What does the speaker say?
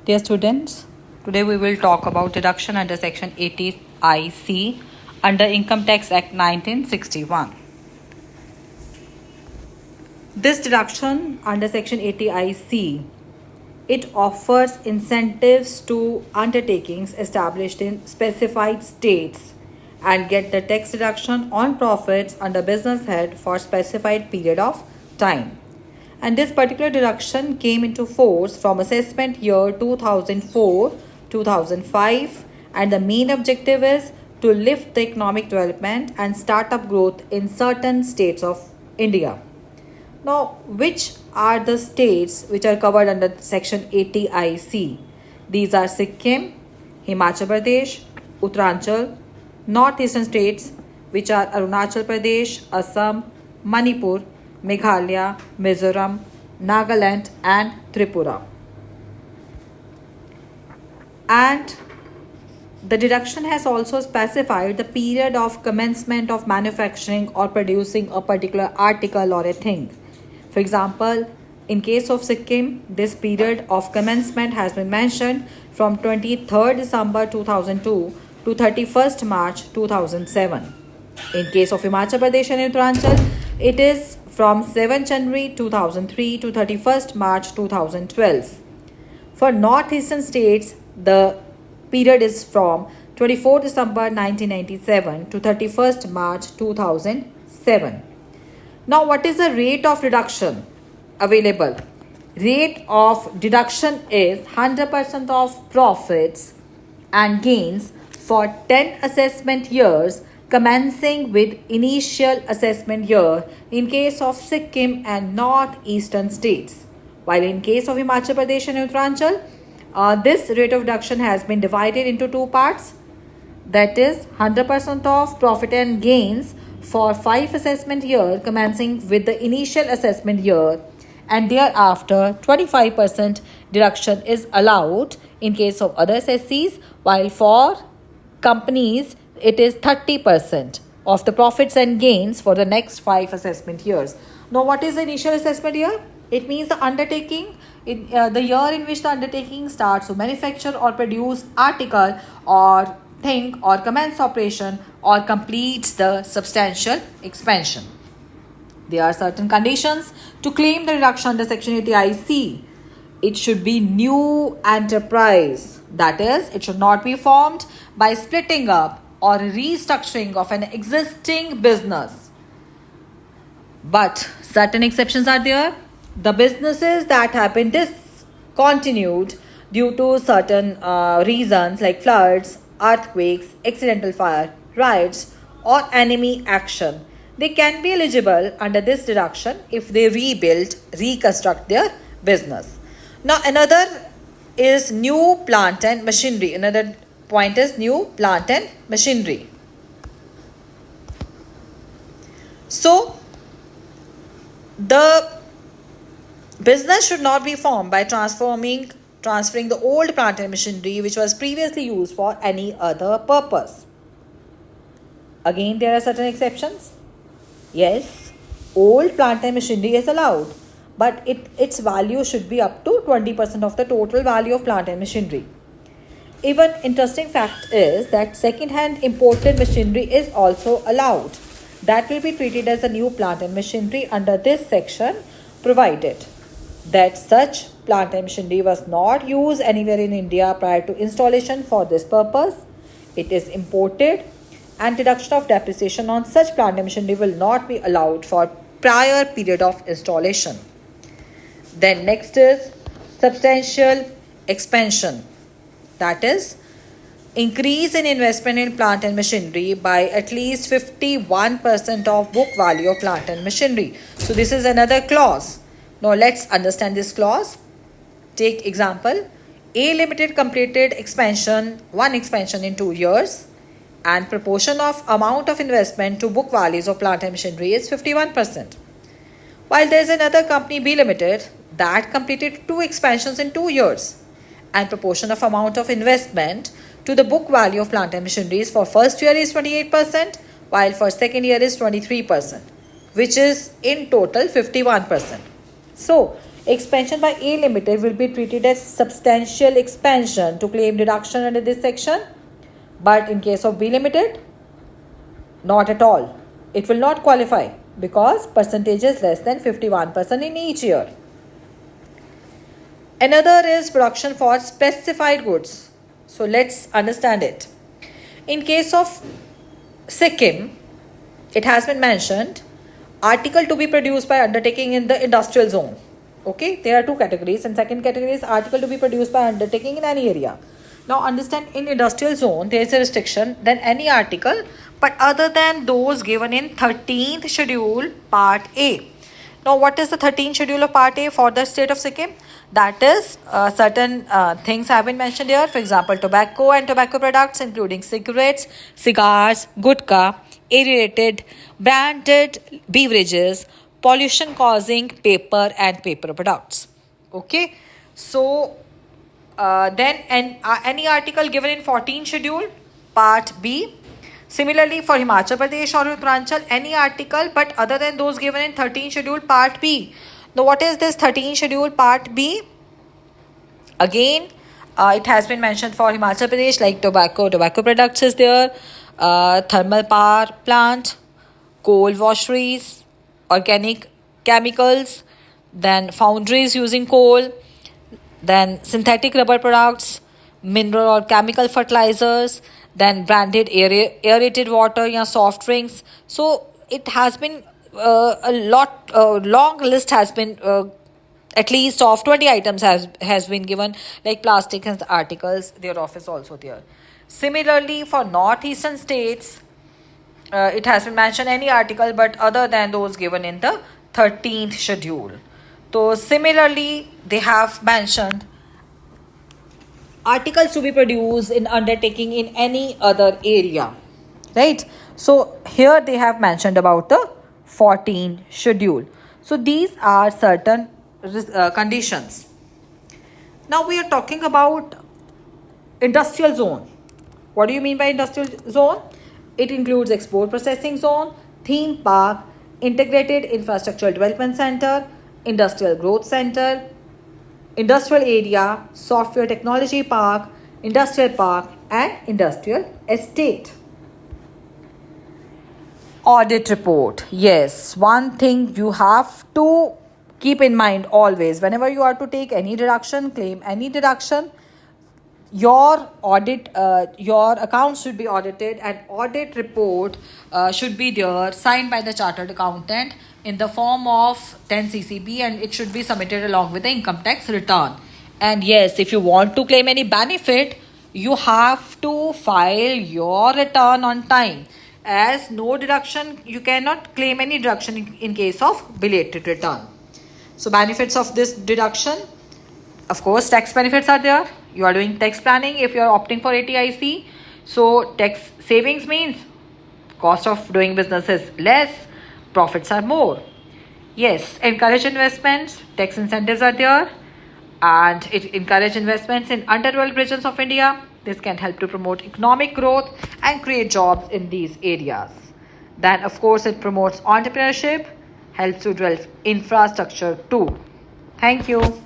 Dear students, today we will talk about deduction under Section 80IC under Income Tax Act 1961. This deduction under Section 80IC, it offers incentives to undertakings established in specified states and get the tax deduction on profits under business head for specified period of time. And this particular deduction came into force from assessment year 2004-2005, and the main objective is to lift the economic development and startup growth in certain states of India. Now, which are the states which are covered under Section 80IC? These are Sikkim, Himachal Pradesh, Uttaranchal, northeastern states which are Arunachal Pradesh, Assam, Manipur, Meghalaya, Mizoram, Nagaland and Tripura. And the deduction has also specified the period of commencement of manufacturing or producing a particular article or a thing. For example, in case of Sikkim, this period of commencement has been mentioned from 23rd December 2002 to 31st March 2007. In case of Himachal Pradesh and Uttaranchal, it is from 7 January 2003 to 31st March 2012. For northeastern states, the period is from 24 December 1997 to 31st March 2007. Now, what is the rate of deduction available? Rate of deduction is 100% of profits and gains for 10 assessment years commencing with initial assessment year in case of Sikkim and northeastern states. While in case of Himachal Pradesh and Uttaranchal, this rate of deduction has been divided into two parts. That is 100% of profit and gains for 5 assessment year commencing with the initial assessment year, and thereafter 25% deduction is allowed in case of other assessees, while for companies it is 30% of the profits and gains for the next 5 assessment years. Now, what is the initial assessment year? It means the undertaking, the year in which the undertaking starts to manufacture or produce article or thing or commence operation or completes the substantial expansion. There are certain conditions to claim the deduction under Section 80IC. It should be new enterprise. That is, it should not be formed by splitting up or restructuring of an existing business. But certain exceptions are there. The businesses that have been discontinued due to certain reasons like floods, earthquakes, accidental fire, riots or enemy action, they can be eligible under this deduction if they reconstruct their business. Now, another is new plant and machinery. Another point is new plant and machinery. So, the business should not be formed by transferring the old plant and machinery which was previously used for any other purpose. Again, there are certain exceptions. Yes, old plant and machinery is allowed, but its value should be up to 20% of the total value of plant and machinery. Even interesting fact is that second-hand imported machinery is also allowed. That will be treated as a new plant and machinery under this section, provided that such plant and machinery was not used anywhere in India prior to installation for this purpose. It is imported, and deduction of depreciation on such plant and machinery will not be allowed for prior period of installation. Then next is substantial expansion. That is, increase in investment in plant and machinery by at least 51% of book value of plant and machinery. So this is another clause. Now let's understand this clause. Take example, A Limited completed one expansion in 2 years, and proportion of amount of investment to book values of plant and machinery is 51%. While there is another company, B Limited, that completed 2 expansions in 2 years, and proportion of amount of investment to the book value of plant and machinery for first year is 28%, while for second year is 23%, which is in total 51%. So, Expansion by A Limited will be treated as substantial expansion to claim deduction under this section. But in case of B Limited, not at all. It will not qualify because percentage is less than 51% in each year. Another is production for specified goods. So let's understand it. In case of Sikkim, it has been mentioned article to be produced by undertaking in the industrial zone. Okay, there are two categories, and second category is article to be produced by undertaking in any area. Now understand, in industrial zone there is a restriction, then any article but other than those given in 13th schedule part A. Now what is the 13th schedule of part A for the state of Sikkim? That is certain things have been mentioned here. For example, tobacco and tobacco products including cigarettes, cigars, gutka, aerated, branded beverages, pollution causing paper and paper products. Okay, so then any article given in 14th schedule part B. Similarly, for Himachal Pradesh or Uttaranchal, any article but other than those given in 13th schedule part B. Now what is this 13th schedule part B? Again, it has been mentioned for Himachal Pradesh, like tobacco products is there, thermal power plant, coal washeries, organic chemicals, then foundries using coal, then synthetic rubber products, mineral or chemical fertilizers, then branded aerated water या soft drinks. So it has been long list has been at least of 20 items has been given, like plastic and articles thereof is also there. Similarly, for northeastern states, it has been mentioned any article but other than those given in the 13th schedule. So similarly, they have mentioned articles to be produced in undertaking in any other area, right? So here they have mentioned about the 14th schedule. So these are certain conditions. Now we are talking about industrial zone. What do you mean by industrial zone? It includes export processing zone, theme park, integrated infrastructure development center, industrial growth center, industrial area, software technology park, industrial park, and industrial estate. Audit report. Yes, one thing you have to keep in mind always, whenever you are to take any deduction, claim any deduction, your accounts should be audited, and audit report should be there, signed by the chartered accountant in the form of 10 CCB, and it should be submitted along with the income tax return. And yes, if you want to claim any benefit, you have to file your return on time, as no deduction, you cannot claim any deduction in case of belated return. So benefits of this deduction, of course, tax benefits are there. You are doing tax planning if you are opting for ATIC. So tax savings means cost of doing business is less, profits are more. Yes, encourage investments, tax incentives are there, and it encourage investments in underdeveloped regions of India. This can help to promote economic growth and create jobs in these areas. Then of course it promotes entrepreneurship, helps to develop infrastructure too. Thank you.